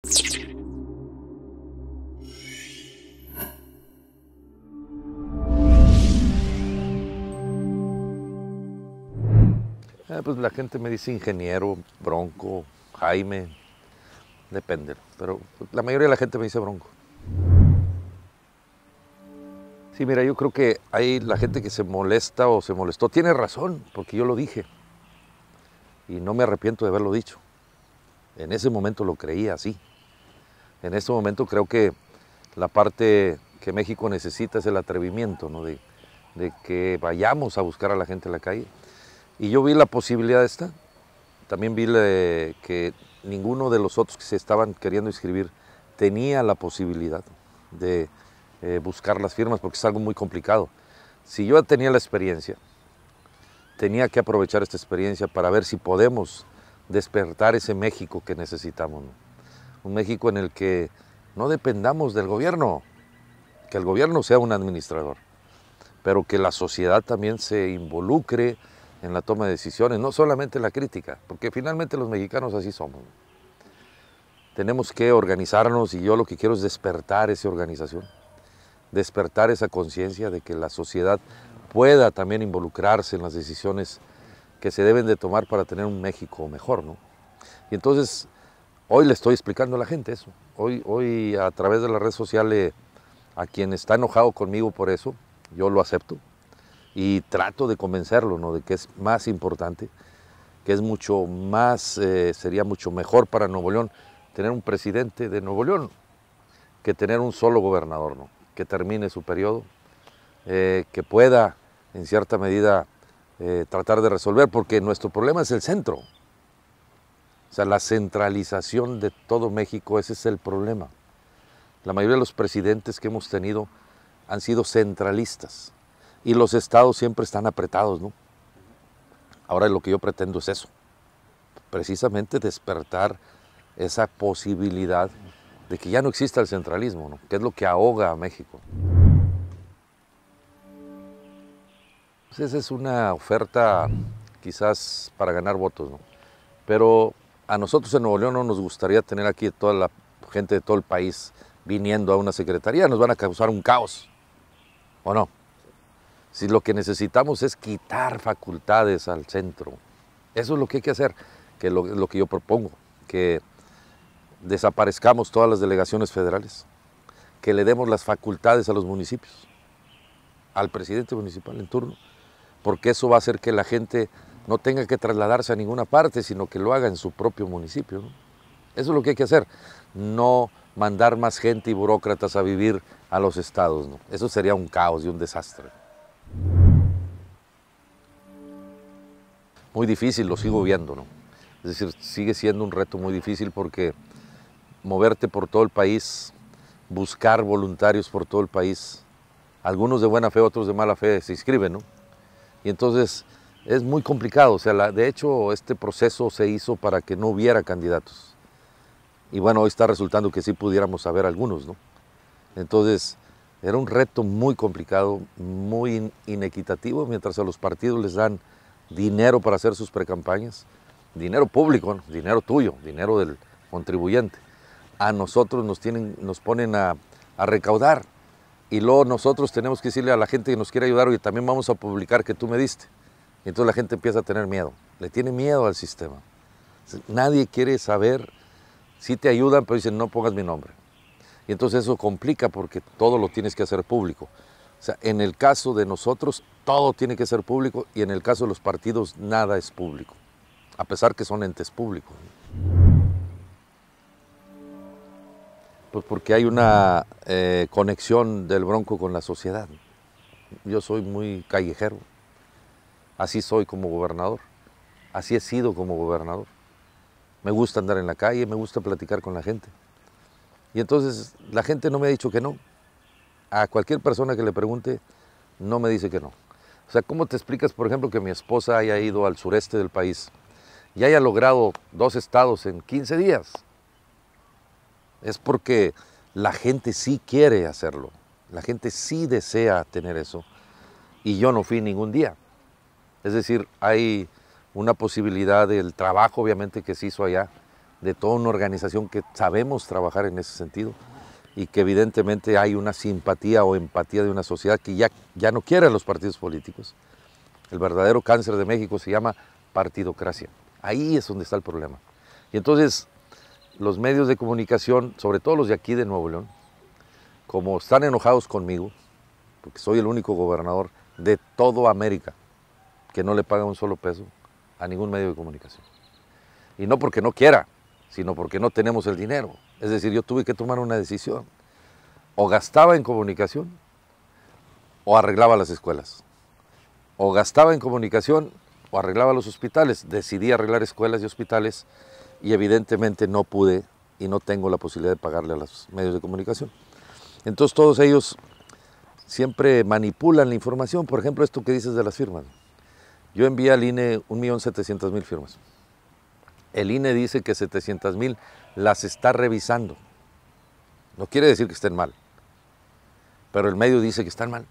Pues la gente me dice ingeniero, Bronco, Jaime, depende, pero la mayoría de la gente me dice Bronco. Sí, mira, yo creo que hay la gente que se molesta o se molestó, tiene razón, porque yo lo dije y no me arrepiento de haberlo dicho. En ese momento lo creía así. En ese momento creo que la parte que México necesita es el atrevimiento, ¿no? de que vayamos a buscar a la gente en la calle. Y yo vi la posibilidad esta, también vi que ninguno de los otros que se estaban queriendo inscribir tenía la posibilidad de buscar las firmas, porque es algo muy complicado. Si yo tenía la experiencia, tenía que aprovechar esta experiencia para ver si podemos despertar ese México que necesitamos, ¿no? Un México en el que no dependamos del gobierno, que el gobierno sea un administrador, pero que la sociedad también se involucre en la toma de decisiones, no solamente en la crítica, porque finalmente los mexicanos así somos. Tenemos que organizarnos y yo lo que quiero es despertar esa organización, despertar esa conciencia de que la sociedad pueda también involucrarse en las decisiones que se deben de tomar para tener un México mejor, ¿no? Y entonces, hoy le estoy explicando a la gente eso. Hoy a través de la red social, a quien está enojado conmigo por eso, yo lo acepto y trato de convencerlo, ¿no? De que es más importante, que es mucho más, sería mucho mejor para Nuevo León tener un presidente de Nuevo León que tener un solo gobernador, ¿no? Que termine su periodo, que pueda en cierta medida tratar de resolver, porque nuestro problema es el centro. O sea, la centralización de todo México, ese es el problema. La mayoría de los presidentes que hemos tenido han sido centralistas y los estados siempre están apretados, ¿no? Ahora lo que yo pretendo es eso, precisamente despertar esa posibilidad de que ya no exista el centralismo, ¿no? Que es lo que ahoga a México. Pues esa es una oferta quizás para ganar votos, ¿no? Pero a nosotros en Nuevo León no nos gustaría tener aquí toda la gente de todo el país viniendo a una secretaría, nos van a causar un caos, ¿o no? Si lo que necesitamos es quitar facultades al centro, eso es lo que hay que hacer, que lo que yo propongo, que desaparezcamos todas las delegaciones federales, que le demos las facultades a los municipios, al presidente municipal en turno, porque eso va a hacer que la gente no tenga que trasladarse a ninguna parte, sino que lo haga en su propio municipio, ¿no? Eso es lo que hay que hacer, no mandar más gente y burócratas a vivir a los estados, ¿no? Eso sería un caos y un desastre. Muy difícil, lo sigo viendo, ¿no? Es decir, sigue siendo un reto muy difícil porque moverte por todo el país, buscar voluntarios por todo el país, algunos de buena fe, otros de mala fe se inscriben, ¿no? Y entonces es muy complicado, o sea, de hecho este proceso se hizo para que no hubiera candidatos. Y bueno, hoy está resultando que sí pudiéramos saber algunos, ¿no? Entonces era un reto muy complicado, muy inequitativo, mientras a los partidos les dan dinero para hacer sus precampañas, dinero público, ¿no? Dinero tuyo, dinero del contribuyente. A nosotros nos ponen a recaudar y luego nosotros tenemos que decirle a la gente que nos quiere ayudar, oye, también vamos a publicar que tú me diste. Y entonces la gente empieza a tener miedo, le tiene miedo al sistema. Nadie quiere saber, si te ayudan, pero dicen no pongas mi nombre. Y entonces eso complica porque todo lo tienes que hacer público. O sea, en el caso de nosotros todo tiene que ser público y en el caso de los partidos nada es público, a pesar que son entes públicos. Pues porque hay una conexión del Bronco con la sociedad. Yo soy muy callejero, así soy como gobernador, así he sido como gobernador. Me gusta andar en la calle, me gusta platicar con la gente. Y entonces la gente no me ha dicho que no. A cualquier persona que le pregunte, no me dice que no. O sea, ¿cómo te explicas, por ejemplo, que mi esposa haya ido al sureste del país y haya logrado 2 estados en 15 días? Es porque la gente sí quiere hacerlo, la gente sí desea tener eso y yo no fui ningún día. Es decir, hay una posibilidad del trabajo obviamente que se hizo allá, de toda una organización que sabemos trabajar en ese sentido y que evidentemente hay una simpatía o empatía de una sociedad que ya no quiere a los partidos políticos. El verdadero cáncer de México se llama partidocracia. Ahí es donde está el problema. Y entonces los medios de comunicación, sobre todo los de aquí de Nuevo León, como están enojados conmigo, porque soy el único gobernador de toda América que no le paga un solo peso a ningún medio de comunicación. Y no porque no quiera, sino porque no tenemos el dinero. Es decir, yo tuve que tomar una decisión. O gastaba en comunicación o arreglaba las escuelas. O gastaba en comunicación o arreglaba los hospitales. Decidí arreglar escuelas y hospitales y evidentemente no pude y no tengo la posibilidad de pagarle a los medios de comunicación. Entonces todos ellos siempre manipulan la información. Por ejemplo, esto que dices de las firmas. Yo envié al INE 1.700.000 firmas. El INE dice que 700.000 las está revisando. No quiere decir que estén mal, pero el medio dice que están mal.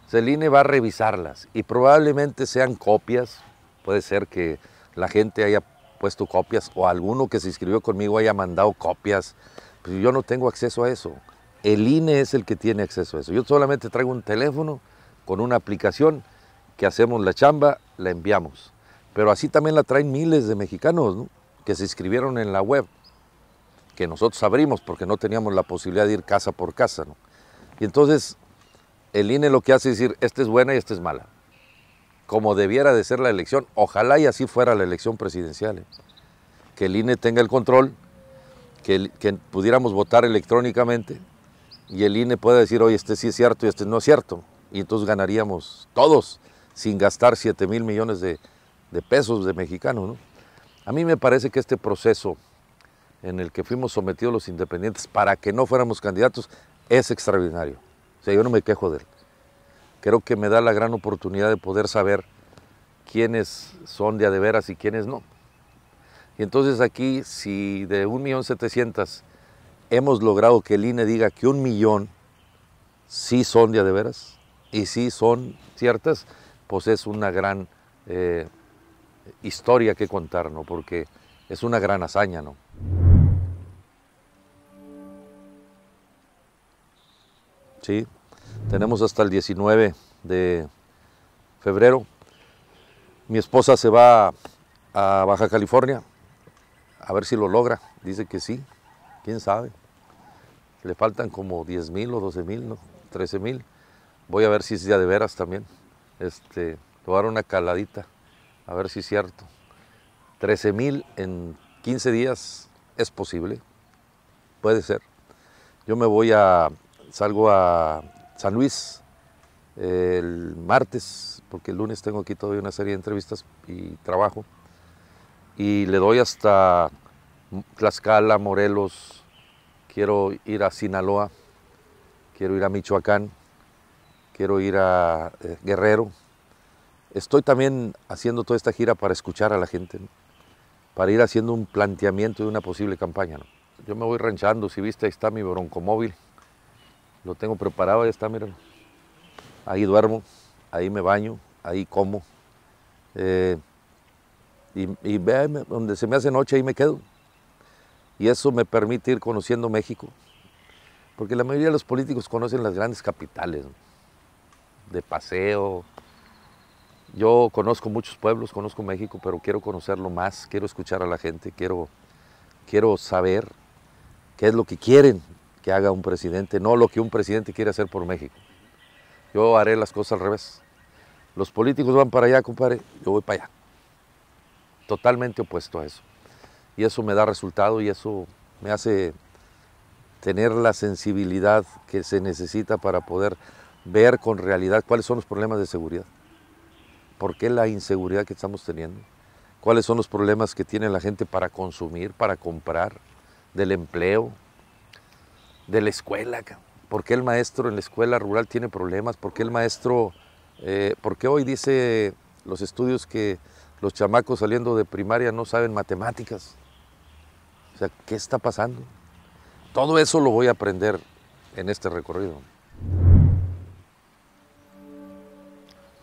O sea, el INE va a revisarlas y probablemente sean copias. Puede ser que la gente haya puesto copias o alguno que se inscribió conmigo haya mandado copias. Pero yo no tengo acceso a eso. El INE es el que tiene acceso a eso. Yo solamente traigo un teléfono con una aplicación que hacemos la chamba, la enviamos. Pero así también la traen miles de mexicanos, ¿no?, que se inscribieron en la web, que nosotros abrimos porque no teníamos la posibilidad de ir casa por casa, ¿no? Y entonces el INE lo que hace es decir, esta es buena y esta es mala. Como debiera de ser la elección, ojalá y así fuera la elección presidencial, ¿eh? Que el INE tenga el control, que pudiéramos votar electrónicamente y el INE pueda decir, oye, este sí es cierto y este no es cierto. Y entonces ganaríamos todos sin gastar 7,000 millones de pesos de mexicanos, ¿no? A mí me parece que este proceso en el que fuimos sometidos los independientes para que no fuéramos candidatos es extraordinario. O sea, yo no me quejo de él. Creo que me da la gran oportunidad de poder saber quiénes son de a de veras y quiénes no. Y entonces aquí, si de 1.700.000 hemos logrado que el INE diga que 1,000,000 sí son de a de veras y sí son ciertas, pues es una gran historia que contar, ¿no? Porque es una gran hazaña, ¿no? Sí, tenemos hasta el 19 de febrero. Mi esposa se va a Baja California, a ver si lo logra. Dice que sí, quién sabe. Le faltan como 10,000 o 12,000, ¿no? 13,000. Voy a ver si es de veras también. Le voy a dar una caladita, a ver si es cierto. 13,000 en 15 días es posible, puede ser. Yo salgo a San Luis el martes, porque el lunes tengo aquí todavía una serie de entrevistas y trabajo. Y le doy hasta Tlaxcala, Morelos, quiero ir a Sinaloa, quiero ir a Michoacán, quiero ir a Guerrero. Estoy también haciendo toda esta gira para escuchar a la gente, ¿no?, para ir haciendo un planteamiento de una posible campaña, ¿no? Yo me voy ranchando, si viste, ahí está mi broncomóvil, lo tengo preparado, ahí está, miren. Ahí duermo, ahí me baño, ahí como. Y véanme, donde se me hace noche, ahí me quedo. Y eso me permite ir conociendo México, porque la mayoría de los políticos conocen las grandes capitales, ¿no?, de paseo. Yo conozco muchos pueblos, conozco México, pero quiero conocerlo más, quiero escuchar a la gente, quiero saber qué es lo que quieren que haga un presidente, no lo que un presidente quiere hacer por México. Yo haré las cosas al revés. Los políticos van para allá, compadre, yo voy para allá. Totalmente opuesto a eso. Y eso me da resultado y eso me hace tener la sensibilidad que se necesita para poder ver con realidad cuáles son los problemas de seguridad. ¿Por qué la inseguridad que estamos teniendo? ¿Cuáles son los problemas que tiene la gente para consumir, para comprar, del empleo, de la escuela? ¿Por qué el maestro en la escuela rural tiene problemas? ¿Por qué el maestro, por qué hoy dice los estudios que los chamacos saliendo de primaria no saben matemáticas? O sea, ¿qué está pasando? Todo eso lo voy a aprender en este recorrido.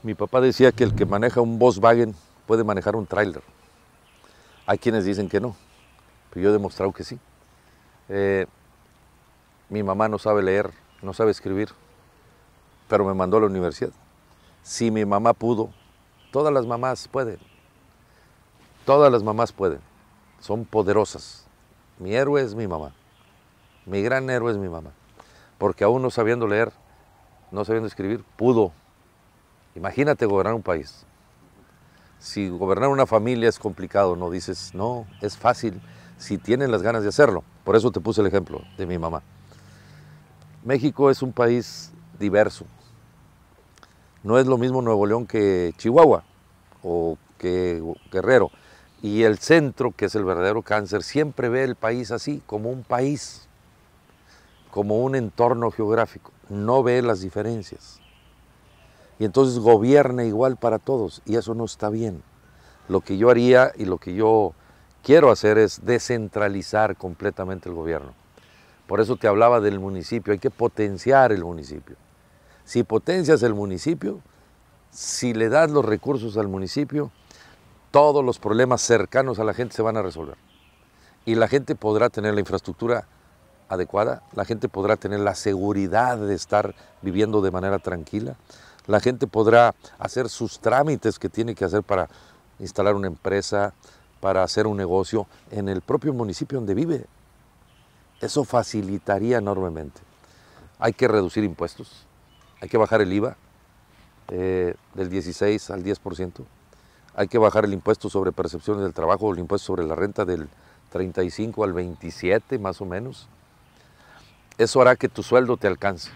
Mi papá decía que el que maneja un Volkswagen puede manejar un tráiler. Hay quienes dicen que no. pero yo he demostrado que sí. Mi mamá no sabe leer, no sabe escribir, pero me mandó a la universidad. Si mi mamá pudo, todas las mamás pueden. Todas las mamás pueden. Son poderosas. Mi héroe es mi mamá. Mi gran héroe es mi mamá. Porque aún no sabiendo leer, no sabiendo escribir, pudo. Imagínate gobernar un país. Si gobernar una familia es complicado, no dices, no, es fácil si tienen las ganas de hacerlo. Por eso te puse el ejemplo de mi mamá. México es un país diverso. No es lo mismo Nuevo León que Chihuahua o que Guerrero. Y el centro, que es el verdadero cáncer, siempre ve el país así, como un país, como un entorno geográfico. No ve las diferencias. Y entonces gobierna igual para todos, y eso no está bien. Lo que yo haría y lo que yo quiero hacer es descentralizar completamente el gobierno. Por eso te hablaba del municipio, hay que potenciar el municipio. Si potencias el municipio, si le das los recursos al municipio, todos los problemas cercanos a la gente se van a resolver. Y la gente podrá tener la infraestructura adecuada, la gente podrá tener la seguridad de estar viviendo de manera tranquila, la gente podrá hacer sus trámites que tiene que hacer para instalar una empresa, para hacer un negocio en el propio municipio donde vive. Eso facilitaría enormemente. Hay que reducir impuestos, hay que bajar el IVA del 16 al 10%, hay que bajar el impuesto sobre percepciones del trabajo, el impuesto sobre la renta del 35 al 27 más o menos. Eso hará que tu sueldo te alcance.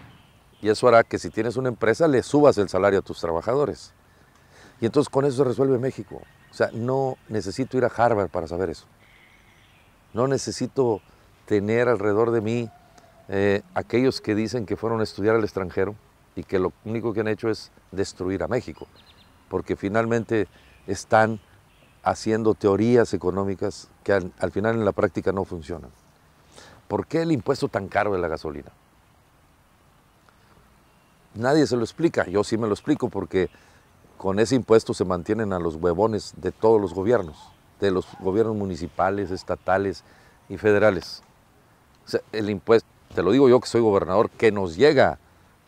Y eso hará que si tienes una empresa le subas el salario a tus trabajadores. Y entonces con eso se resuelve México. O sea, no necesito ir a Harvard para saber eso. No necesito tener alrededor de mí aquellos que dicen que fueron a estudiar al extranjero y que lo único que han hecho es destruir a México. Porque finalmente están haciendo teorías económicas que al final en la práctica no funcionan. ¿Por qué el impuesto tan caro de la gasolina? Nadie se lo explica, yo sí me lo explico porque con ese impuesto se mantienen a los huevones de todos los gobiernos, de los gobiernos municipales, estatales y federales. O sea, el impuesto, te lo digo yo que soy gobernador, que nos llega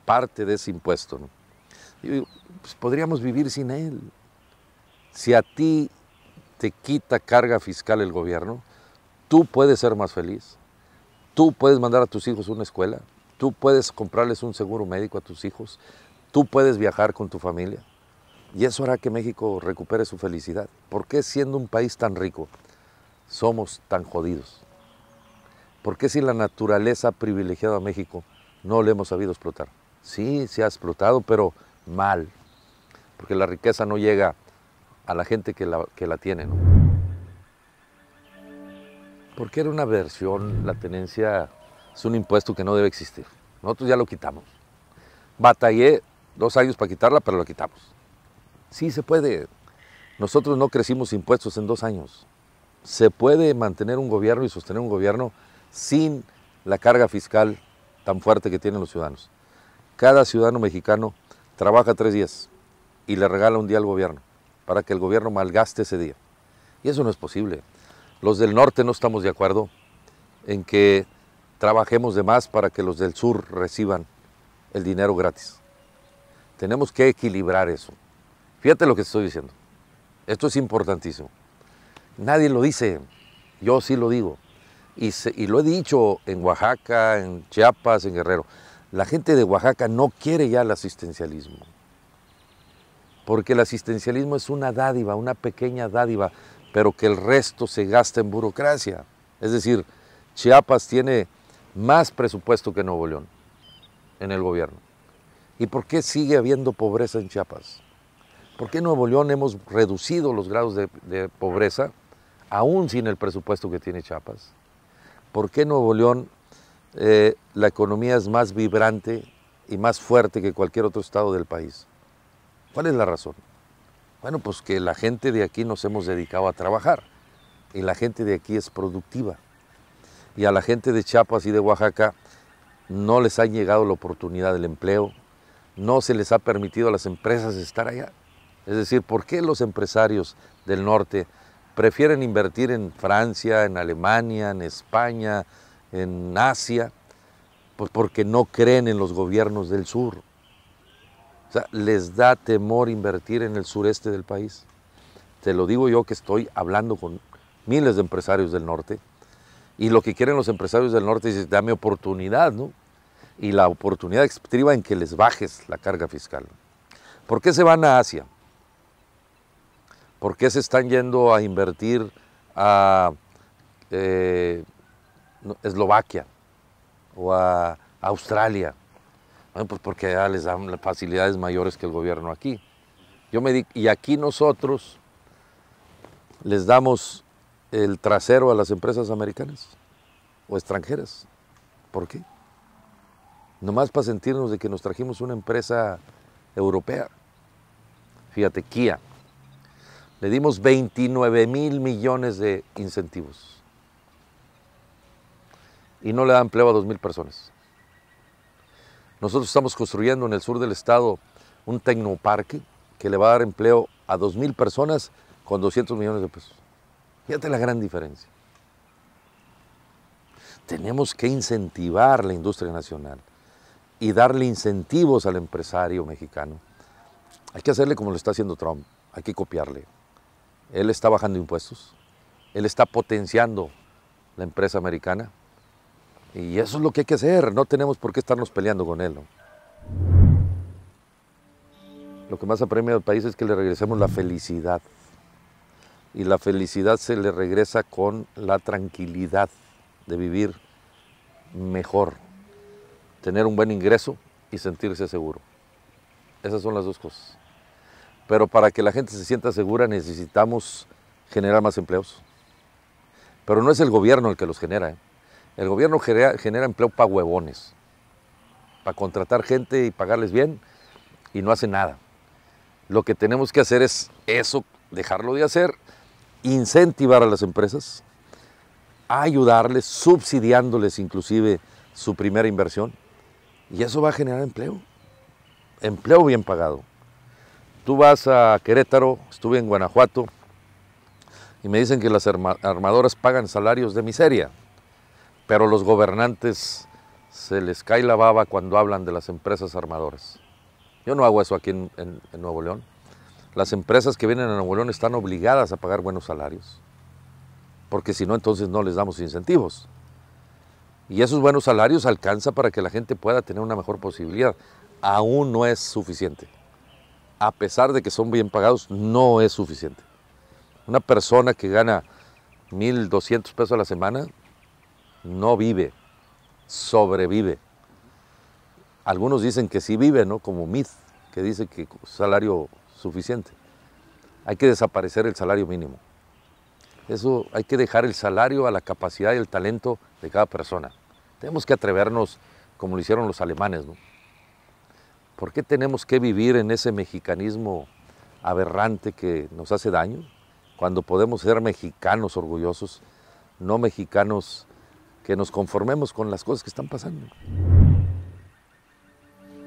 parte de ese impuesto, ¿no? Y pues podríamos vivir sin él. Si a ti te quita carga fiscal el gobierno, tú puedes ser más feliz, tú puedes mandar a tus hijos a una escuela, tú puedes comprarles un seguro médico a tus hijos, tú puedes viajar con tu familia. Y eso hará que México recupere su felicidad. ¿Por qué siendo un país tan rico somos tan jodidos? ¿Por qué si la naturaleza ha privilegiado a México no le hemos sabido explotar? Sí, se ha explotado, pero mal. Porque la riqueza no llega a la gente que la tiene, ¿no? Porque era una aversión, la tenencia es un impuesto que no debe existir. Nosotros ya lo quitamos. Batallé 2 años para quitarla, pero la quitamos. Sí se puede. Nosotros no crecimos impuestos en 2 años. Se puede mantener un gobierno y sostener un gobierno sin la carga fiscal tan fuerte que tienen los ciudadanos. Cada ciudadano mexicano trabaja 3 días y le regala un día al gobierno para que el gobierno malgaste ese día. Y eso no es posible. Los del norte no estamos de acuerdo en que trabajemos de más para que los del sur reciban el dinero gratis. Tenemos que equilibrar eso. Fíjate lo que estoy diciendo. Esto es importantísimo. Nadie lo dice, yo sí lo digo. Y lo he dicho en Oaxaca, en Chiapas, en Guerrero. La gente de Oaxaca no quiere ya el asistencialismo. Porque el asistencialismo es una dádiva, una pequeña dádiva, pero que el resto se gasta en burocracia. Es decir, Chiapas tiene más presupuesto que Nuevo León en el gobierno. ¿Y por qué sigue habiendo pobreza en Chiapas? ¿Por qué en Nuevo León hemos reducido los grados de pobreza, aún sin el presupuesto que tiene Chiapas? ¿Por qué en Nuevo León la economía es más vibrante y más fuerte que cualquier otro estado del país? ¿Cuál es la razón? Bueno, pues que la gente de aquí nos hemos dedicado a trabajar y la gente de aquí es productiva. Y a la gente de Chiapas y de Oaxaca no les ha llegado la oportunidad del empleo, no se les ha permitido a las empresas estar allá. Es decir, ¿por qué los empresarios del norte prefieren invertir en Francia, en Alemania, en España, en Asia, pues porque no creen en los gobiernos del sur. O sea, les da temor invertir en el sureste del país. Te lo digo yo que estoy hablando con miles de empresarios del norte, y lo que quieren los empresarios del norte es dame oportunidad, ¿no? Y la oportunidad estriba en que les bajes la carga fiscal. ¿Por qué se van a Asia? ¿Por qué se están yendo a invertir a Eslovaquia o a Australia? Bueno, pues porque ya les dan facilidades mayores que el gobierno aquí. Y aquí nosotros les damos el trasero a las empresas americanas o extranjeras. ¿Por qué? Nomás para sentirnos de que nos trajimos una empresa europea. Fíjate, Kia. Le dimos 29,000 millones de incentivos. Y no le da empleo a 2,000 personas. Nosotros estamos construyendo en el sur del estado un tecnoparque que le va a dar empleo a 2,000 personas con 200 millones de pesos. Fíjate la gran diferencia. Tenemos que incentivar la industria nacional y darle incentivos al empresario mexicano. Hay que hacerle como lo está haciendo Trump, hay que copiarle. Él está bajando impuestos, él está potenciando la empresa americana, y eso es lo que hay que hacer, no tenemos por qué estarnos peleando con él, ¿no? Lo que más apremia al país es que le regresemos la felicidad, y la felicidad se le regresa con la tranquilidad de vivir mejor, tener un buen ingreso y sentirse seguro. Esas son las dos cosas. Pero para que la gente se sienta segura necesitamos generar más empleos. Pero no es el gobierno el que los genera, ¿eh? El gobierno genera empleo para huevones, para contratar gente y pagarles bien, y no hace nada. Lo que tenemos que hacer es eso, dejarlo de hacer, incentivar a las empresas, ayudarles, subsidiándoles inclusive su primera inversión, y eso va a generar empleo bien pagado. Tú vas a Querétaro, estuve en Guanajuato, y me dicen que las armadoras pagan salarios de miseria, pero los gobernantes se les cae la baba cuando hablan de las empresas armadoras. Yo no hago eso aquí en Nuevo León. Las empresas que vienen a Nuevo León están obligadas a pagar buenos salarios, porque si no, entonces no les damos incentivos. Y esos buenos salarios alcanzan para que la gente pueda tener una mejor posibilidad. Aún no es suficiente. A pesar de que son bien pagados, no es suficiente. Una persona que gana 1,200 pesos a la semana no vive, sobrevive. Algunos dicen que sí vive, ¿no? Como Myth, que dice que salario suficiente. Hay que desaparecer el salario mínimo. Eso, hay que dejar el salario a la capacidad y el talento de cada persona. Tenemos que atrevernos como lo hicieron los alemanes, ¿no? ¿Por qué tenemos que vivir en ese mexicanismo aberrante que nos hace daño? Cuando podemos ser mexicanos orgullosos, no mexicanos que nos conformemos con las cosas que están pasando.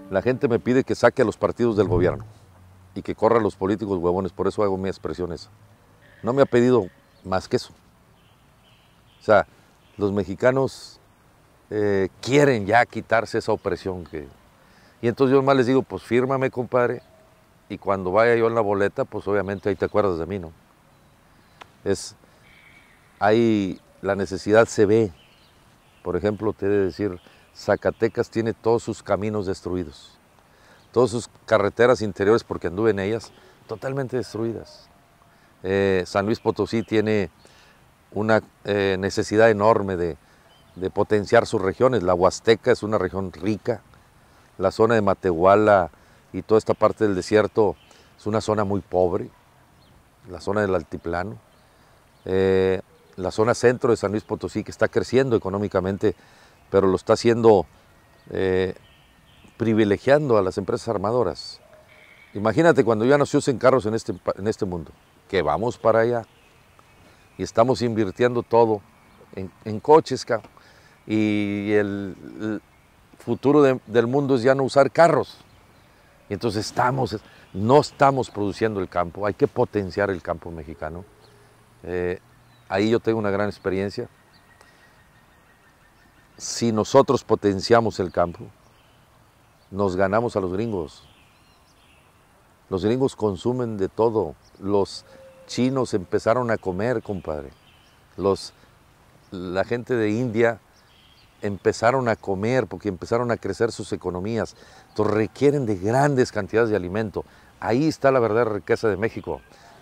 La gente me pide que saque a los partidos del gobierno y que corra a los políticos huevones, por eso hago mi expresión esa. No me ha pedido más que eso. O sea, los mexicanos quieren ya quitarse esa opresión y entonces yo más les digo, pues fírmame, compadre, y cuando vaya yo en la boleta, pues obviamente ahí te acuerdas de mí, ¿no? Ahí la necesidad se ve. Por ejemplo, te he de decir, Zacatecas tiene todos sus caminos destruidos, todas sus carreteras interiores, porque anduve en ellas, totalmente destruidas. San Luis Potosí tiene una necesidad enorme de potenciar sus regiones. La Huasteca es una región rica, la zona de Matehuala y toda esta parte del desierto es una zona muy pobre, la zona del altiplano. La zona centro de San Luis Potosí, que está creciendo económicamente, pero lo está haciendo privilegiando a las empresas armadoras. Imagínate cuando ya no se usen carros en este mundo, que vamos para allá y estamos invirtiendo todo en coches, y el futuro del mundo es ya no usar carros. Y entonces no estamos produciendo el campo, hay que potenciar el campo mexicano. Ahí yo tengo una gran experiencia. Si nosotros potenciamos el campo, nos ganamos a los gringos. Los gringos consumen de todo. Los chinos empezaron a comer, compadre. La gente de India empezaron a comer porque empezaron a crecer sus economías. Entonces requieren de grandes cantidades de alimento. Ahí está la verdadera riqueza de México.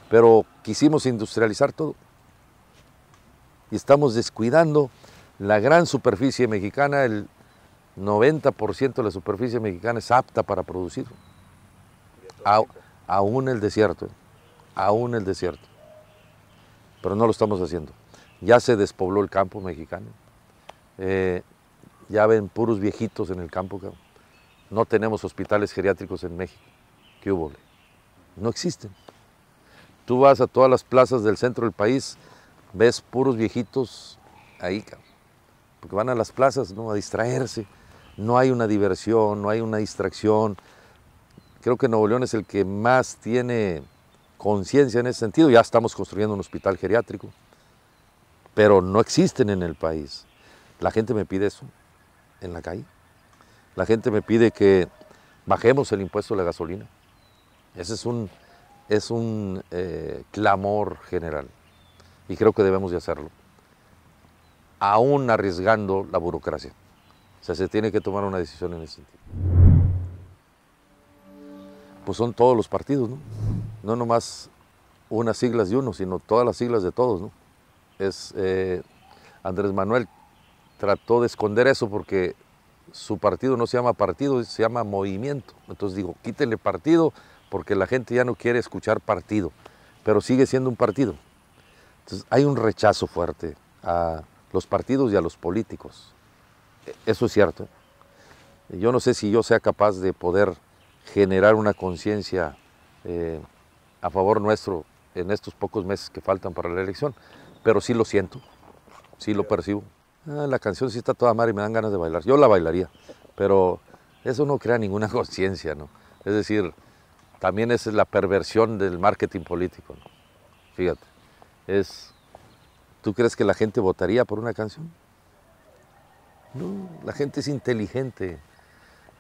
Pero quisimos industrializar todo. Y estamos descuidando la gran superficie mexicana. El 90% de la superficie mexicana es apta para producir. Aún el desierto, aún el desierto. Pero no lo estamos haciendo. Ya se despobló el campo mexicano. Ya ven puros viejitos en el campo. Cabrón. No tenemos hospitales geriátricos en México. ¿Qué hubo? No existen. Tú vas a todas las plazas del centro del país, ves puros viejitos ahí, cabrón. Porque van a las plazas, ¿no?, a distraerse. No hay una diversión, no hay una distracción. Creo que Nuevo León es el que más tiene conciencia en ese sentido. Ya estamos construyendo un hospital geriátrico, pero no existen en el país. La gente me pide eso en la calle. La gente me pide que bajemos el impuesto de la gasolina. Ese es un clamor general y creo que debemos de hacerlo, aún arriesgando la burocracia. O sea, se tiene que tomar una decisión en ese sentido. Pues son todos los partidos, ¿no? No nomás unas siglas de uno, sino todas las siglas de todos, ¿no? Andrés Manuel trató de esconder eso porque su partido no se llama partido, se llama movimiento. Entonces digo, quítenle partido porque la gente ya no quiere escuchar partido, pero sigue siendo un partido. Entonces hay un rechazo fuerte a los partidos y a los políticos. Eso es cierto. Yo no sé si yo sea capaz de poder generar una conciencia a favor nuestro en estos pocos meses que faltan para la elección, pero sí lo siento, sí lo percibo. La canción sí está toda madre y me dan ganas de bailar. Yo la bailaría, pero eso no crea ninguna conciencia, ¿no? Es decir, también esa es la perversión del marketing político, ¿no? Fíjate, ¿tú crees que la gente votaría por una canción? No, la gente es inteligente,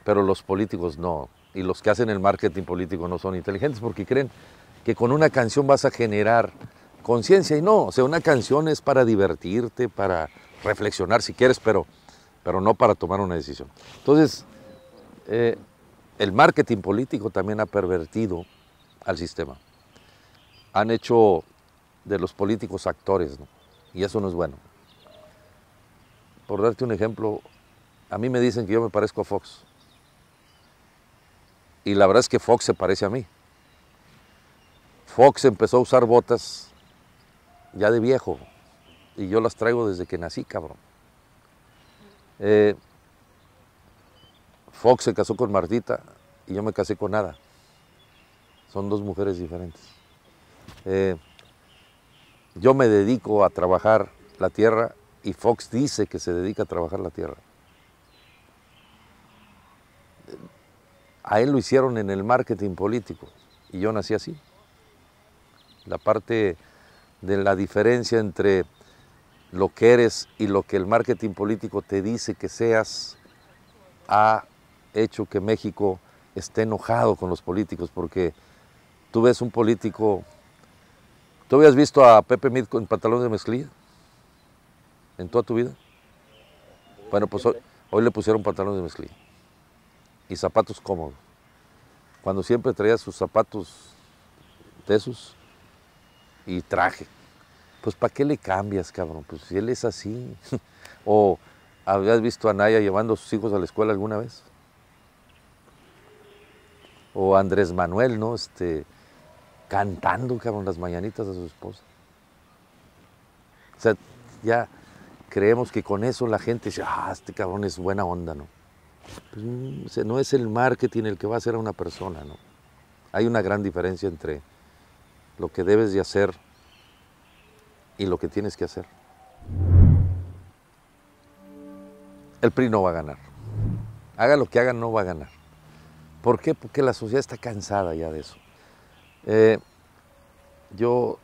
pero los políticos no. Y los que hacen el marketing político no son inteligentes porque creen que con una canción vas a generar conciencia y no. O sea, una canción es para divertirte, para reflexionar si quieres, pero no para tomar una decisión. Entonces, el marketing político también ha pervertido al sistema. Han hecho de los políticos actores, ¿no? Y eso no es bueno. Por darte un ejemplo, a mí me dicen que yo me parezco a Fox. Y la verdad es que Fox se parece a mí. Fox empezó a usar botas ya de viejo. Y yo las traigo desde que nací, cabrón. Fox se casó con Martita y yo me casé con Ada. Son dos mujeres diferentes. Yo me dedico a trabajar la tierra y Fox dice que se dedica a trabajar la tierra. A él lo hicieron en el marketing político y yo nací así. La parte de la diferencia entre lo que eres y lo que el marketing político te dice que seas ha hecho que México esté enojado con los políticos, porque tú ves un político. ¿Tú habías visto a Pepe Mid con pantalones de mezclilla en toda tu vida? Bueno, pues hoy le pusieron pantalones de mezclilla y zapatos cómodos, cuando siempre traía sus zapatos de esos y traje. Pues ¿para qué le cambias, cabrón? Pues si él es así. ¿O habías visto a Naya llevando a sus hijos a la escuela alguna vez? O Andrés Manuel, ¿no? Cantando, cabrón, las mañanitas a su esposa. O sea, ya creemos que con eso la gente dice, este cabrón es buena onda, ¿no? Pues, o sea, no es el marketing el que va a hacer a una persona, ¿no? Hay una gran diferencia entre lo que debes de hacer y lo que tienes que hacer. El PRI no va a ganar. Haga lo que haga, no va a ganar. ¿Por qué? Porque la sociedad está cansada ya de eso. Yo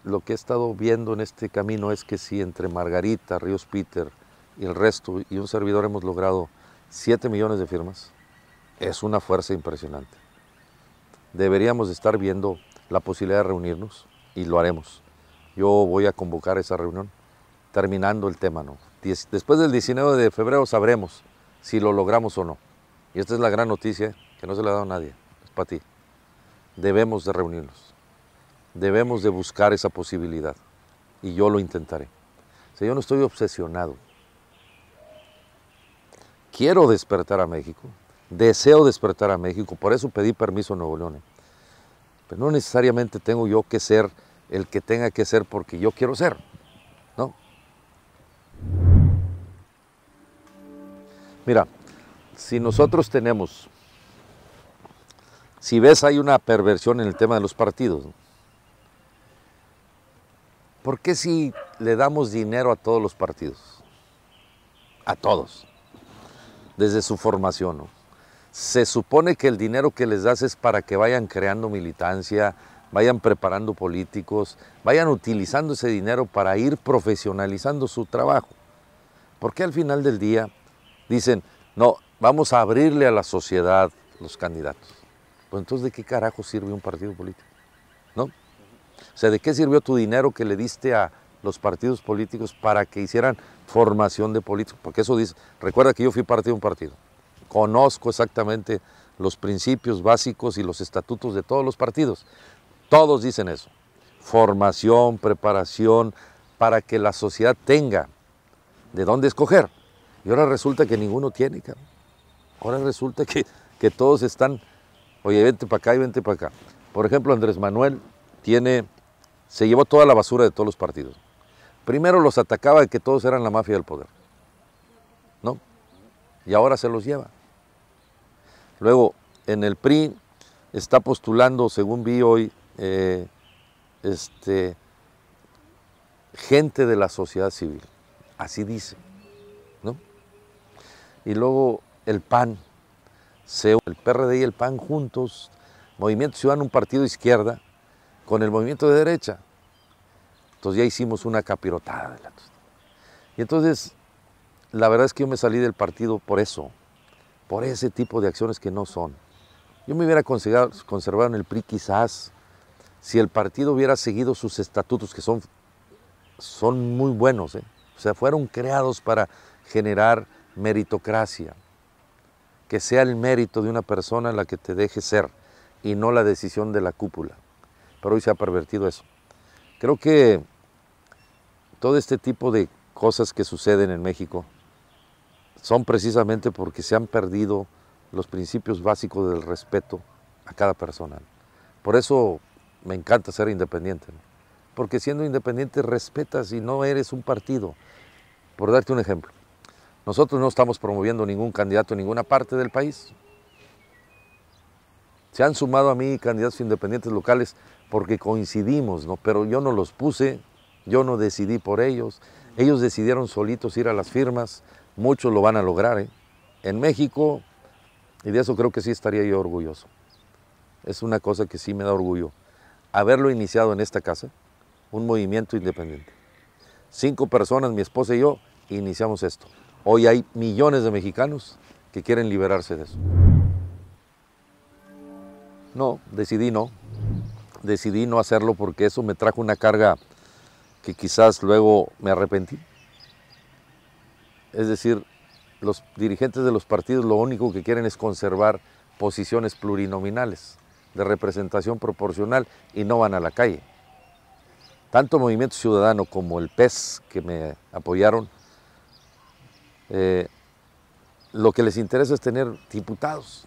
lo que he estado viendo en este camino es que si entre Margarita, Ríos Peter y el resto y un servidor hemos logrado 7 millones de firmas, es una fuerza impresionante. Deberíamos de estar viendo la posibilidad de reunirnos y lo haremos. Yo voy a convocar esa reunión terminando el tema, ¿no? Después del 19 de febrero sabremos si lo logramos o no. Y esta es la gran noticia que no se le ha dado a nadie, es para ti. Debemos de reunirnos, debemos de buscar esa posibilidad y yo lo intentaré. O sea, yo no estoy obsesionado. Quiero despertar a México, deseo despertar a México, por eso pedí permiso en Nuevo León. Pero no necesariamente tengo yo que ser el que tenga que ser porque yo quiero ser, ¿no? Mira, si nosotros tenemos, si ves hay una perversión en el tema de los partidos, ¿no? ¿Por qué si le damos dinero a todos los partidos? A todos, desde su formación, ¿no? Se supone que el dinero que les das es para que vayan creando militancia, vayan preparando políticos, vayan utilizando ese dinero para ir profesionalizando su trabajo. ¿Por qué al final del día dicen, no, vamos a abrirle a la sociedad los candidatos? Pues entonces, ¿de qué carajo sirve un partido político? ¿No? O sea, ¿de qué sirvió tu dinero que le diste a los partidos políticos para que hicieran formación de políticos? Porque eso dice, recuerda que yo fui parte de un partido. Conozco exactamente los principios básicos y los estatutos de todos los partidos. Todos dicen eso. Formación, preparación, para que la sociedad tenga de dónde escoger. Y ahora resulta que ninguno tiene, cabrón. Ahora resulta que todos están, oye, vente para acá y vente para acá. Por ejemplo, Andrés Manuel se llevó toda la basura de todos los partidos. Primero los atacaba de que todos eran la mafia del poder, ¿no? Y ahora se los lleva. Luego, en el PRI está postulando, según vi hoy, gente de la sociedad civil, así dice, ¿no? Y luego el PAN, el PRD y el PAN juntos, Movimiento Ciudadano, un partido de izquierda, con el movimiento de derecha. Entonces ya hicimos una capirotada. Y entonces, la verdad es que yo me salí del partido por eso, por ese tipo de acciones que no son. Yo me hubiera conservado en el PRI quizás si el partido hubiera seguido sus estatutos, que son muy buenos, ¿eh? O sea, fueron creados para generar meritocracia, que sea el mérito de una persona la que te deje ser y no la decisión de la cúpula. Pero hoy se ha pervertido eso. Creo que todo este tipo de cosas que suceden en México son precisamente porque se han perdido los principios básicos del respeto a cada persona. Por eso me encanta ser independiente, ¿no? Porque siendo independiente respetas y no eres un partido. Por darte un ejemplo, nosotros no estamos promoviendo ningún candidato en ninguna parte del país. Se han sumado a mí candidatos independientes locales porque coincidimos, ¿no? Pero yo no los puse, yo no decidí por ellos. Ellos decidieron solitos ir a las firmas, muchos lo van a lograr, ¿eh? En México, y de eso creo que sí estaría yo orgulloso. Es una cosa que sí me da orgullo. Haberlo iniciado en esta casa, un movimiento independiente. 5 personas, mi esposa y yo, iniciamos esto. Hoy hay millones de mexicanos que quieren liberarse de eso. No, decidí no hacerlo porque eso me trajo una carga que quizás luego me arrepentí. Es decir, los dirigentes de los partidos lo único que quieren es conservar posiciones plurinominales de representación proporcional y no van a la calle. Tanto Movimiento Ciudadano como el PES que me apoyaron, lo que les interesa es tener diputados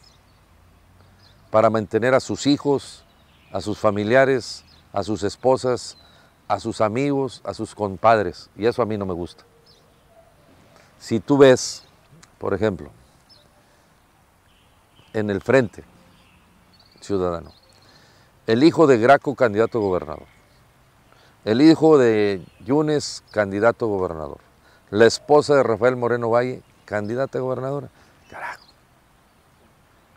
para mantener a sus hijos, a sus familiares, a sus esposas, a sus amigos, a sus compadres, y eso a mí no me gusta. Si tú ves, por ejemplo, en el Frente Ciudadano, el hijo de Graco, candidato a gobernador, el hijo de Yunes, candidato a gobernador, la esposa de Rafael Moreno Valle, candidata a gobernadora, carajo.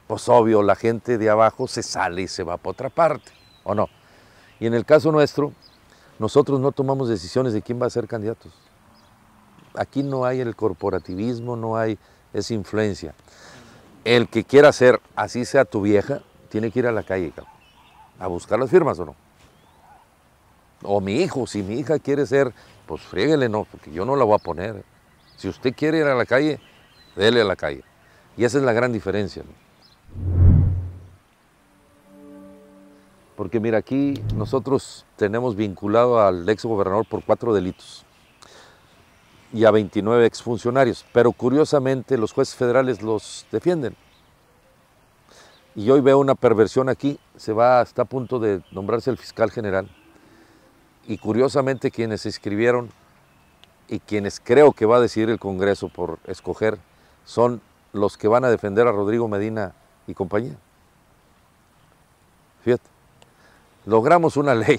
Pues obvio, la gente de abajo se sale y se va para otra parte, ¿o no? Y en el caso nuestro, Nosotros no tomamos decisiones de quién va a ser candidatos. Aquí no hay el corporativismo, no hay esa influencia. El que quiera ser, así sea tu vieja, tiene que ir a la calle, cabrón, a buscar las firmas o no. O mi hijo, si mi hija quiere ser, pues fríguele, no, porque yo no la voy a poner. Si usted quiere ir a la calle, dele a la calle. Y esa es la gran diferencia, ¿no? Porque mira, aquí nosotros tenemos vinculado al ex gobernador por 4 delitos y a 29 exfuncionarios, pero curiosamente los jueces federales los defienden. Y hoy veo una perversión aquí, está a punto de nombrarse el fiscal general, y curiosamente quienes se inscribieron y quienes creo que va a decidir el Congreso por escoger son los que van a defender a Rodrigo Medina y compañía. Fíjate, logramos una ley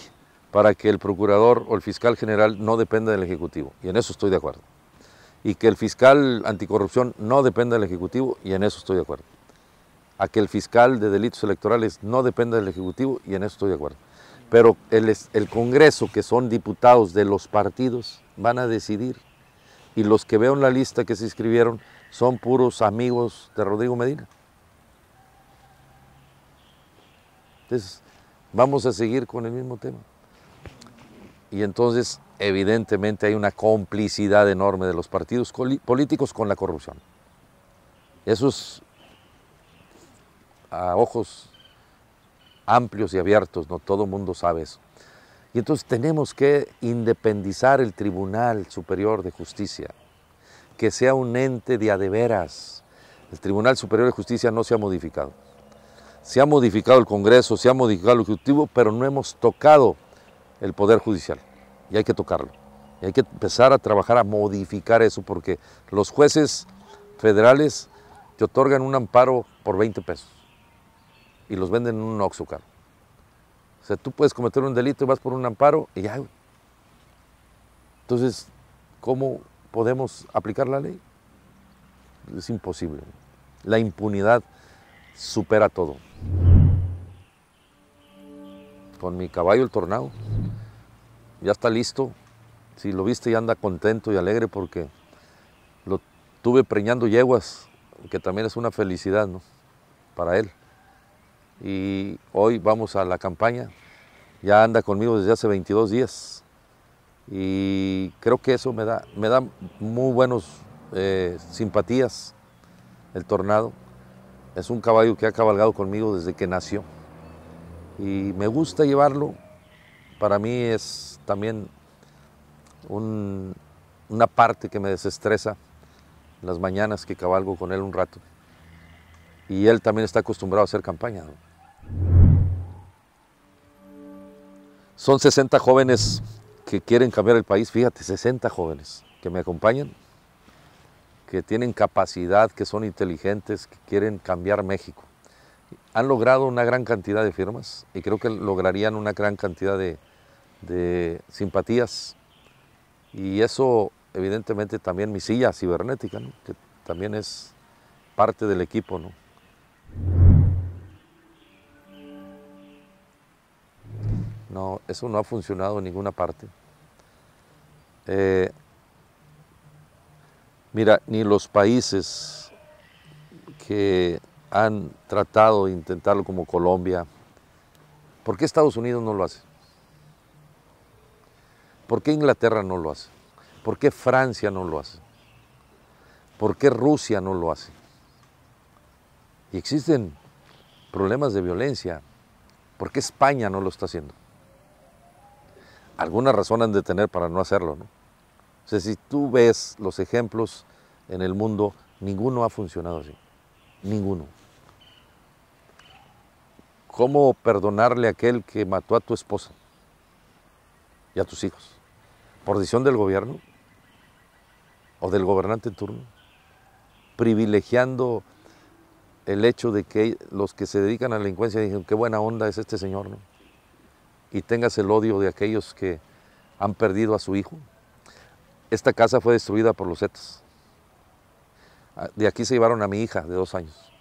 para que el procurador o el fiscal general no dependa del Ejecutivo, y en eso estoy de acuerdo. Y que el fiscal anticorrupción no dependa del Ejecutivo, y en eso estoy de acuerdo. A que el fiscal de delitos electorales no dependa del Ejecutivo, y en eso estoy de acuerdo. Pero el Congreso, que son diputados de los partidos, van a decidir. Y los que veo en la lista que se inscribieron son puros amigos de Rodrigo Medina. Entonces, vamos a seguir con el mismo tema. Y entonces, evidentemente, hay una complicidad enorme de los partidos políticos con la corrupción. Eso es a ojos amplios y abiertos, no todo el mundo sabe eso. Y entonces tenemos que independizar el Tribunal Superior de Justicia, que sea un ente de a de veras. El Tribunal Superior de Justicia no se ha modificado. Se ha modificado el Congreso, se ha modificado el Ejecutivo, pero no hemos tocado el Poder Judicial. Y hay que tocarlo. Y hay que empezar a trabajar a modificar eso, porque los jueces federales te otorgan un amparo por 20 pesos y los venden en un Oxxo, caro. O sea, tú puedes cometer un delito y vas por un amparo y ya. Entonces, ¿cómo podemos aplicar la ley? Es imposible. La impunidad supera todo. Con mi caballo, el Tornado, ya está listo. Si lo viste, ya anda contento y alegre porque lo tuve preñando yeguas, que también es una felicidad, ¿no?, para él. Y hoy vamos a la campaña, ya anda conmigo desde hace 22 días y creo que eso me da muy buenos simpatías. El Tornado es un caballo que ha cabalgado conmigo desde que nació y me gusta llevarlo. Para mí es también una parte que me desestresa las mañanas que cabalgo con él un rato, y él también está acostumbrado a hacer campaña, ¿no? Son 60 jóvenes que quieren cambiar el país, fíjate, 60 jóvenes que me acompañan, que tienen capacidad, que son inteligentes, que quieren cambiar México. Han logrado una gran cantidad de firmas y creo que lograrían una gran cantidad de simpatías, y eso evidentemente también mi silla cibernética, ¿no?, que también es parte del equipo, ¿no? No, eso no ha funcionado en ninguna parte. Mira, ni los países que han tratado de intentarlo como Colombia, ¿por qué Estados Unidos no lo hace? ¿Por qué Inglaterra no lo hace? ¿Por qué Francia no lo hace? ¿Por qué Rusia no lo hace? Y existen problemas de violencia. ¿Por qué España no lo está haciendo? Alguna razón han de tener para no hacerlo, ¿no? O sea, si tú ves los ejemplos en el mundo, ninguno ha funcionado así. Ninguno. ¿Cómo perdonarle a aquel que mató a tu esposa y a tus hijos? ¿Por decisión del gobierno o del gobernante en turno? Privilegiando el hecho de que los que se dedican a la delincuencia dijeron, qué buena onda es este señor, ¿no? Y tengas el odio de aquellos que han perdido a su hijo. Esta casa fue destruida por los Zetas. De aquí se llevaron a mi hija de 2 años.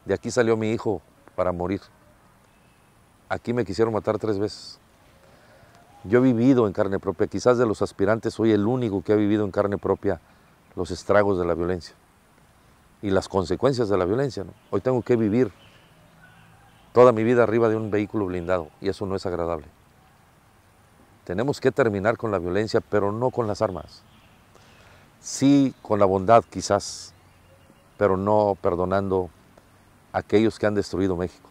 De aquí salió mi hijo para morir. Aquí me quisieron matar 3 veces. Yo he vivido en carne propia, quizás de los aspirantes soy el único que ha vivido en carne propia los estragos de la violencia y las consecuencias de la violencia, ¿no? Hoy tengo que vivir toda mi vida arriba de un vehículo blindado y eso no es agradable. Tenemos que terminar con la violencia, pero no con las armas. Sí con la bondad quizás, pero no perdonando a aquellos que han destruido México.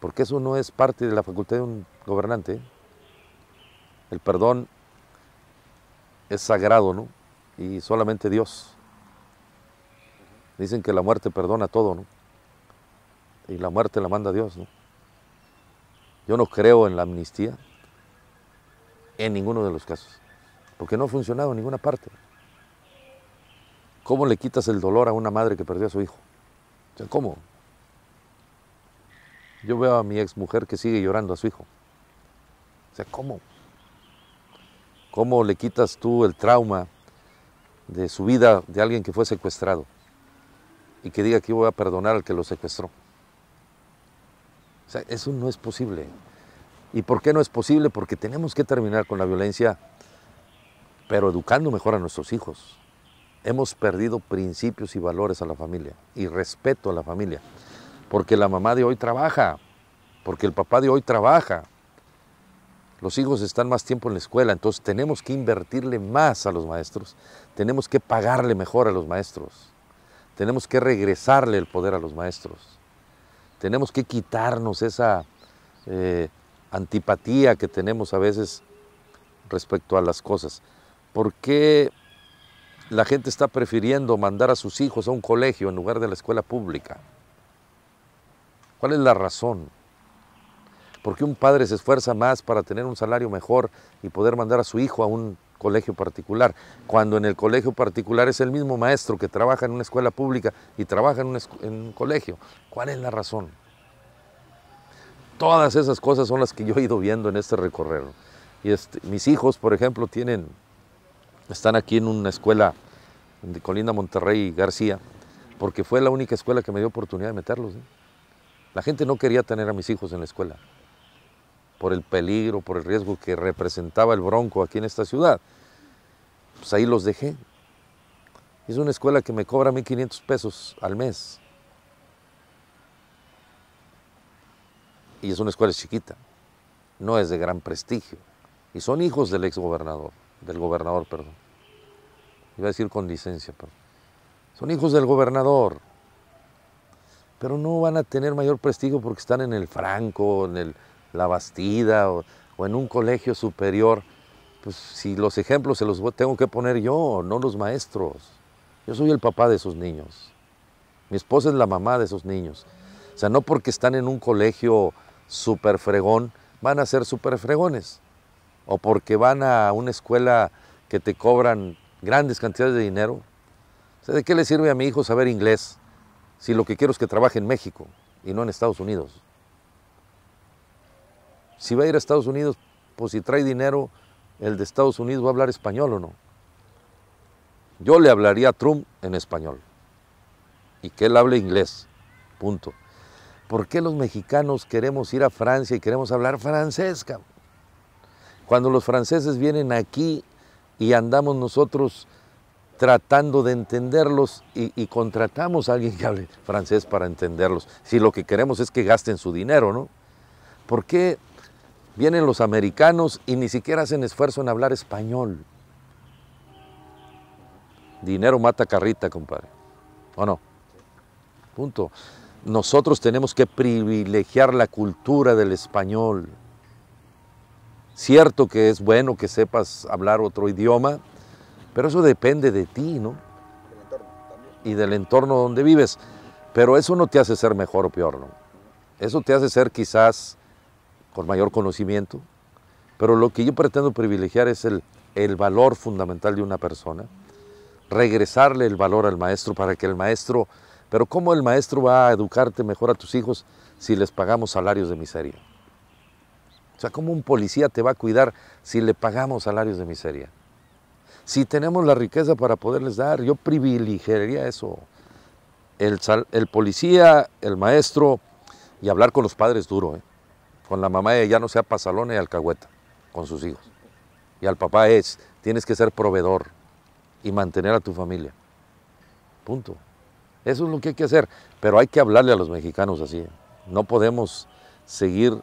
Porque eso no es parte de la facultad de un gobernante, ¿eh? El perdón es sagrado, ¿no? Y solamente Dios. Dicen que la muerte perdona todo, ¿no? Y la muerte la manda Dios, ¿no? Yo no creo en la amnistía en ninguno de los casos, porque no ha funcionado en ninguna parte. ¿Cómo le quitas el dolor a una madre que perdió a su hijo? O sea, ¿cómo? Yo veo a mi exmujer que sigue llorando a su hijo. O sea, ¿cómo? ¿Cómo le quitas tú el trauma de su vida de alguien que fue secuestrado y que diga que yo voy a perdonar al que lo secuestró? O sea, eso no es posible. ¿Y por qué no es posible? Porque tenemos que terminar con la violencia, pero educando mejor a nuestros hijos. Hemos perdido principios y valores a la familia y respeto a la familia, porque la mamá de hoy trabaja, porque el papá de hoy trabaja. Los hijos están más tiempo en la escuela, entonces tenemos que invertirle más a los maestros, tenemos que pagarle mejor a los maestros, tenemos que regresarle el poder a los maestros, tenemos que quitarnos esa antipatía que tenemos a veces respecto a las cosas. ¿Por qué la gente está prefiriendo mandar a sus hijos a un colegio en lugar de la escuela pública? ¿Cuál es la razón? ¿Por qué un padre se esfuerza más para tener un salario mejor y poder mandar a su hijo a un colegio particular, cuando en el colegio particular es el mismo maestro que trabaja en una escuela pública y trabaja en un colegio? ¿Cuál es la razón? Todas esas cosas son las que yo he ido viendo en este recorrido. Y mis hijos, por ejemplo, están aquí en una escuela de Colinda Monterrey García, porque fue la única escuela que me dio oportunidad de meterlos, ¿eh? La gente no quería tener a mis hijos en la escuela, por el peligro, por el riesgo que representaba el Bronco aquí en esta ciudad. Pues ahí los dejé. Es una escuela que me cobra 1,500 pesos al mes. Y es una escuela chiquita, no es de gran prestigio. Y son hijos del exgobernador, del gobernador, perdón. Iba a decir con licencia, perdón. Son hijos del gobernador. Pero no van a tener mayor prestigio porque están en el Franco, en la Bastida o en un colegio superior. Pues si los ejemplos se los tengo que poner yo, no los maestros. Yo soy el papá de esos niños. Mi esposa es la mamá de esos niños. O sea, no porque están en un colegio súper fregón, van a ser súper fregones. O porque van a una escuela que te cobran grandes cantidades de dinero. O sea, ¿de qué le sirve a mi hijo saber inglés si lo que quiero es que trabaje en México y no en Estados Unidos? Si va a ir a Estados Unidos, pues si trae dinero, el de Estados Unidos va a hablar español o no. Yo le hablaría a Trump en español y que él hable inglés, punto. ¿Por qué los mexicanos queremos ir a Francia y queremos hablar francés, cabrón? Cuando los franceses vienen aquí y andamos nosotros tratando de entenderlos y contratamos a alguien que hable francés para entenderlos, si lo que queremos es que gasten su dinero, ¿no? ¿Por qué vienen los americanos y ni siquiera hacen esfuerzo en hablar español? Dinero mata carrita, compadre, ¿o no? Punto. Nosotros tenemos que privilegiar la cultura del español. Cierto que es bueno que sepas hablar otro idioma, pero eso depende de ti, ¿no? Del entorno también. Y del entorno donde vives. Pero eso no te hace ser mejor o peor, ¿no? Eso te hace ser quizás con mayor conocimiento, pero lo que yo pretendo privilegiar es el valor fundamental de una persona, regresarle el valor al maestro para que el maestro... Pero ¿cómo el maestro va a educarte mejor a tus hijos si les pagamos salarios de miseria? O sea, ¿cómo un policía te va a cuidar si le pagamos salarios de miseria? Si tenemos la riqueza para poderles dar, yo privilegiaría eso. El policía, el maestro, y hablar con los padres duro, ¿eh? Con la mamá ya no sea pasalona y alcahueta. con sus hijos. Y al papá tienes que ser proveedor y mantener a tu familia. Punto. Eso es lo que hay que hacer. Pero hay que hablarle a los mexicanos así. No podemos seguir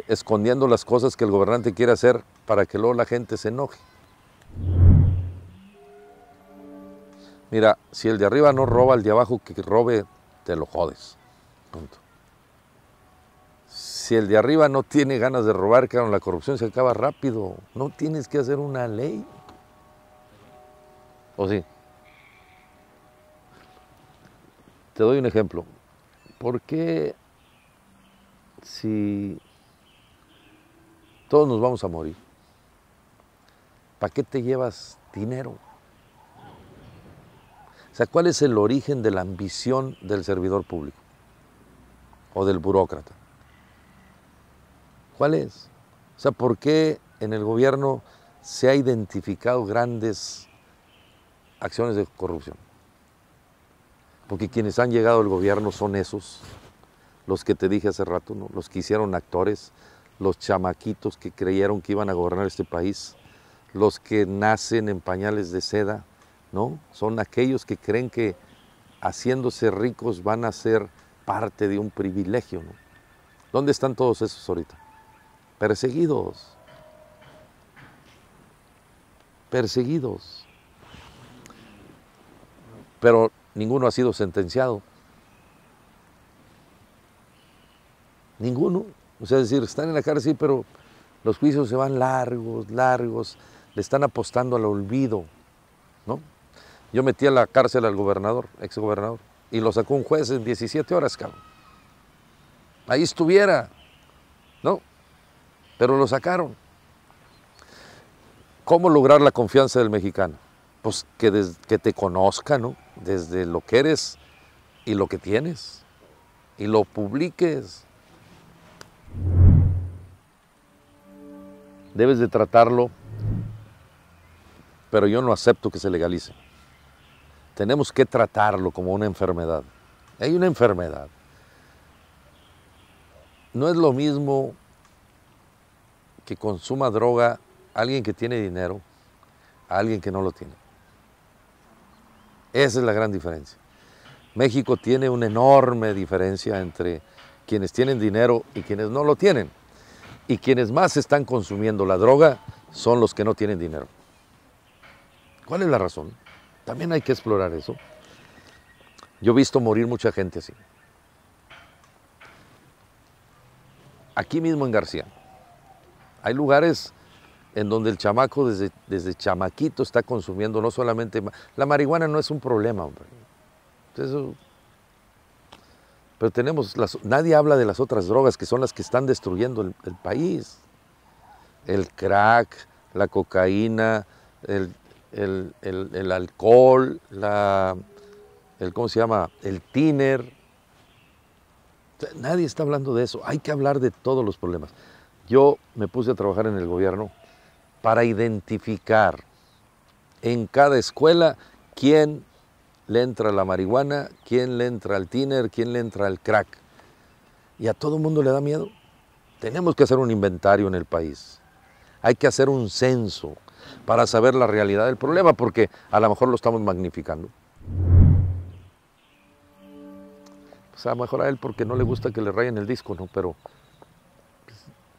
escondiendo las cosas que el gobernante quiere hacer para que luego la gente se enoje. Mira, si el de arriba no roba, el de abajo que robe, te lo jodes. Punto. Si el de arriba no tiene ganas de robar, claro, la corrupción se acaba rápido. No tienes que hacer una ley. ¿O sí? Te doy un ejemplo. ¿Por qué si todos nos vamos a morir, para qué te llevas dinero? O sea, ¿cuál es el origen de la ambición del servidor público o del burócrata? ¿Cuál es? O sea, ¿por qué en el gobierno se ha identificado grandes acciones de corrupción? Porque quienes han llegado al gobierno son esos, los que te dije hace rato, ¿no? Los que hicieron actores, los chamaquitos que creyeron que iban a gobernar este país, los que nacen en pañales de seda, ¿no? Son aquellos que creen que haciéndose ricos van a ser parte de un privilegio, ¿no? ¿Dónde están todos esos ahorita? Perseguidos. Perseguidos. Pero ninguno ha sido sentenciado. Ninguno. O sea, es decir, están en la cárcel, pero los juicios se van largos, largos. Le están apostando al olvido, ¿no? Yo metí a la cárcel al gobernador, exgobernador, y lo sacó un juez en 17 horas, cabrón. Ahí estuviera, ¿no? Pero lo sacaron. ¿Cómo lograr la confianza del mexicano? Pues que te conozca, ¿no? Desde lo que eres y lo que tienes, y lo publiques. Debes de tratarlo, pero yo no acepto que se legalice. Tenemos que tratarlo como una enfermedad. Hay una enfermedad. No es lo mismo que consuma droga alguien que tiene dinero a alguien que no lo tiene. Esa es la gran diferencia. México tiene una enorme diferencia entre quienes tienen dinero y quienes no lo tienen. Y quienes más están consumiendo la droga son los que no tienen dinero. ¿Cuál es la razón? También hay que explorar eso. Yo he visto morir mucha gente así. Aquí mismo en García, hay lugares en donde el chamaco desde chamaquito está consumiendo no solamente... La marihuana no es un problema, hombre. Eso, pero nadie habla de las otras drogas que son las que están destruyendo el país. El crack, la cocaína, el alcohol, ¿cómo se llama? El tiner. Nadie está hablando de eso. Hay que hablar de todos los problemas. Yo me puse a trabajar en el gobierno para identificar en cada escuela quién le entra a la marihuana, quién le entra al tiner, quién le entra al crack. Y a todo el mundo le da miedo. Tenemos que hacer un inventario en el país. Hay que hacer un censo para saber la realidad del problema, porque a lo mejor lo estamos magnificando. Pues a lo mejor a él porque no le gusta que le rayen el disco, ¿no? Pero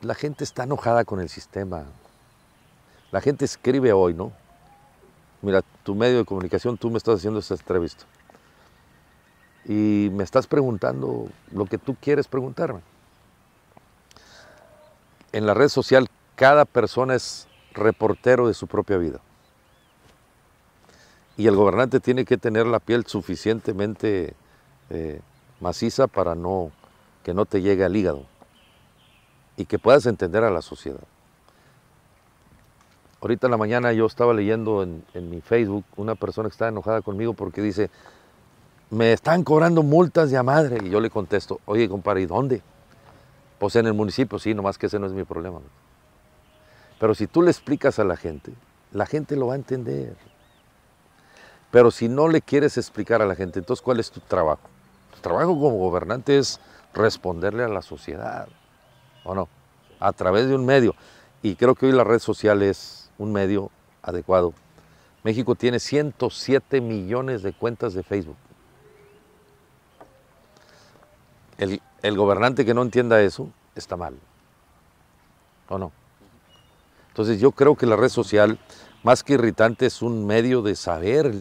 la gente está enojada con el sistema. La gente escribe hoy, ¿no? Mira, tu medio de comunicación, tú me estás haciendo esta entrevista. Y me estás preguntando lo que tú quieres preguntarme. En la red social, cada persona es reportero de su propia vida. Y el gobernante tiene que tener la piel suficientemente maciza para que no te llegue al hígado. Y que puedas entender a la sociedad. Ahorita en la mañana yo estaba leyendo en mi Facebook una persona que estaba enojada conmigo porque dice, me están cobrando multas de a madre. Y yo le contesto, oye, compadre, ¿y dónde? Pues en el municipio, sí, nomás que ese no es mi problema. Pero si tú le explicas a la gente lo va a entender. Pero si no le quieres explicar a la gente, entonces ¿cuál es tu trabajo? Tu trabajo como gobernante es responderle a la sociedad, ¿o no? A través de un medio. Y creo que hoy la red social es un medio adecuado. México tiene 107 millones de cuentas de Facebook. El gobernante que no entienda eso está mal, ¿o no? Entonces yo creo que la red social, más que irritante, es un medio de saber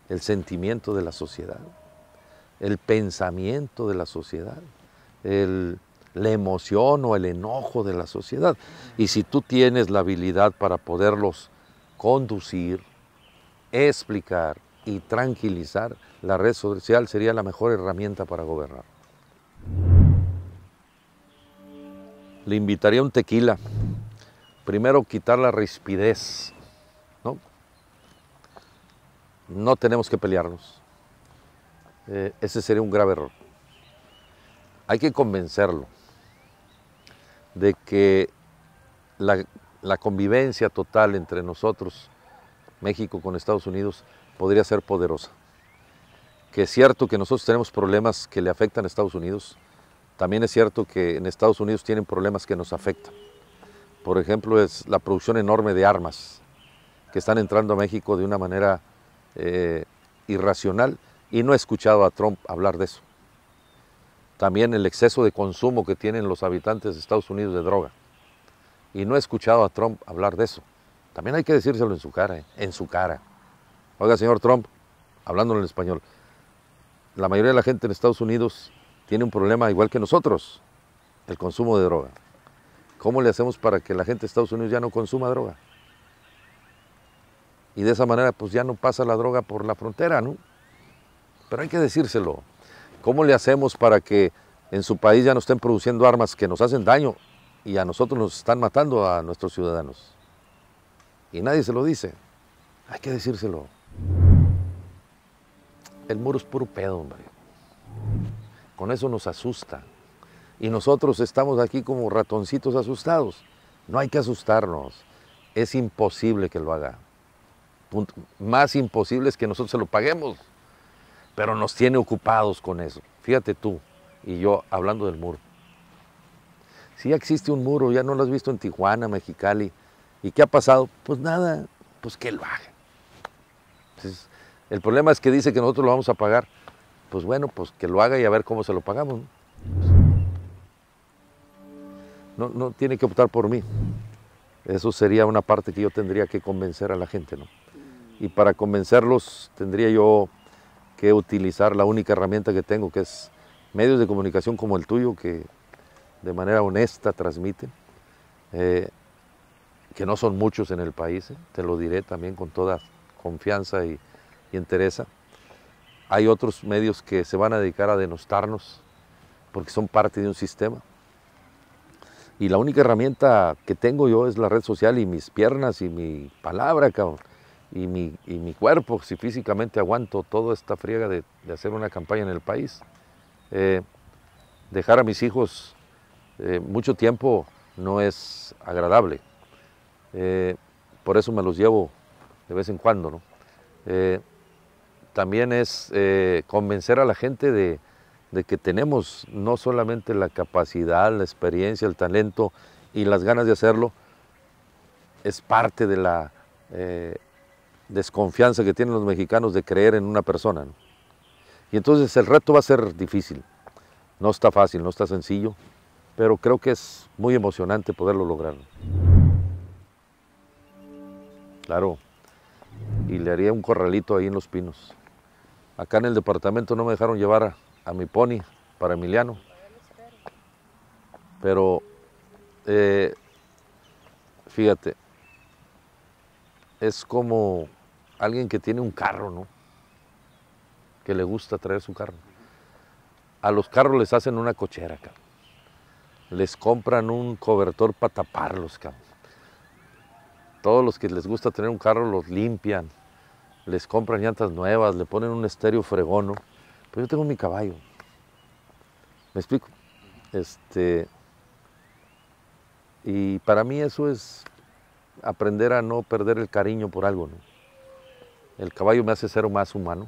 el sentimiento de la sociedad, el pensamiento de la sociedad, la emoción o el enojo de la sociedad. Y si tú tienes la habilidad para poderlos conducir, explicar y tranquilizar, la red social sería la mejor herramienta para gobernar. Le invitaría un tequila. Primero, quitar la rispidez, ¿no? No tenemos que pelearnos. Ese sería un grave error. Hay que convencerlo de que la convivencia total entre nosotros, México con Estados Unidos, podría ser poderosa. Que es cierto que nosotros tenemos problemas que le afectan a Estados Unidos, también es cierto que en Estados Unidos tienen problemas que nos afectan. Por ejemplo, es la producción enorme de armas que están entrando a México de una manera irracional, y no he escuchado a Trump hablar de eso. También el exceso de consumo que tienen los habitantes de Estados Unidos de droga, y no he escuchado a Trump hablar de eso. También hay que decírselo en su cara, en su cara. Oiga, señor Trump, hablándolo en español, la mayoría de la gente en Estados Unidos tiene un problema igual que nosotros, el consumo de droga. ¿Cómo le hacemos para que la gente de Estados Unidos ya no consuma droga? Y de esa manera pues ya no pasa la droga por la frontera, ¿no? Pero hay que decírselo. ¿Cómo le hacemos para que en su país ya no estén produciendo armas que nos hacen daño y a nosotros nos están matando a nuestros ciudadanos? Y nadie se lo dice. Hay que decírselo. El muro es puro pedo, hombre. Con eso nos asusta. Y nosotros estamos aquí como ratoncitos asustados. No hay que asustarnos. Es imposible que lo haga. Punto. Más imposible es que nosotros se lo paguemos. Pero nos tiene ocupados con eso. Fíjate tú y yo hablando del muro. Si ya existe un muro, ya no lo has visto en Tijuana, Mexicali. ¿Y qué ha pasado? Pues nada, pues que lo hagan. Entonces, el problema es que dice que nosotros lo vamos a pagar. Pues bueno, pues que lo haga y a ver cómo se lo pagamos, ¿no? No tiene que optar por mí. Eso sería una parte que yo tendría que convencer a la gente, ¿no? Y para convencerlos tendría yo que utilizar la única herramienta que tengo, que es medios de comunicación como el tuyo, que de manera honesta transmiten, que no son muchos en el país, te lo diré también con toda confianza y entereza. Hay otros medios que se van a dedicar a denostarnos porque son parte de un sistema. Y la única herramienta que tengo yo es la red social y mis piernas y mi palabra, cabrón. Y mi cuerpo, si físicamente aguanto toda esta friega de hacer una campaña en el país. Dejar a mis hijos mucho tiempo no es agradable. Por eso me los llevo de vez en cuando, ¿no? También es convencer a la gente de que tenemos no solamente la capacidad, la experiencia, el talento y las ganas de hacerlo, es parte de la desconfianza que tienen los mexicanos de creer en una persona, ¿no? Y entonces el reto va a ser difícil, no está fácil, no está sencillo, pero creo que es muy emocionante poderlo lograr. Claro, y le haría un corralito ahí en Los Pinos. Acá en el departamento no me dejaron llevar a mi pony para Emiliano, pero fíjate, es como alguien que tiene un carro, ¿no? Que le gusta traer su carro. A los carros les hacen una cochera, cabrón. Les compran un cobertor para taparlos, cabrón. Todos los que les gusta tener un carro los limpian, les compran llantas nuevas, le ponen un estéreo fregón, ¿no? Pues yo tengo mi caballo. ¿Me explico? Y para mí eso es aprender a no perder el cariño por algo, ¿no? El caballo me hace ser más humano.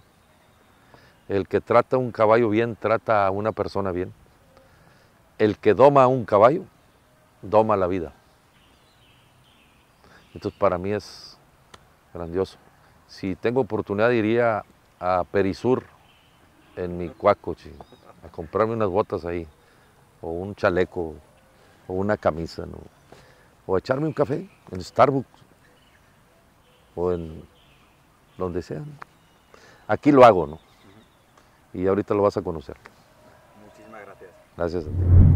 El que trata a un caballo bien, trata a una persona bien. El que doma a un caballo, doma la vida. Entonces para mí es grandioso. Si tengo oportunidad iría a Perisur en mi Cuacochi, a comprarme unas botas ahí, o un chaleco, o una camisa, ¿no? O echarme un café en Starbucks, o en donde sea, ¿no? Aquí lo hago, ¿no? Y ahorita lo vas a conocer. Muchísimas gracias. Gracias a ti.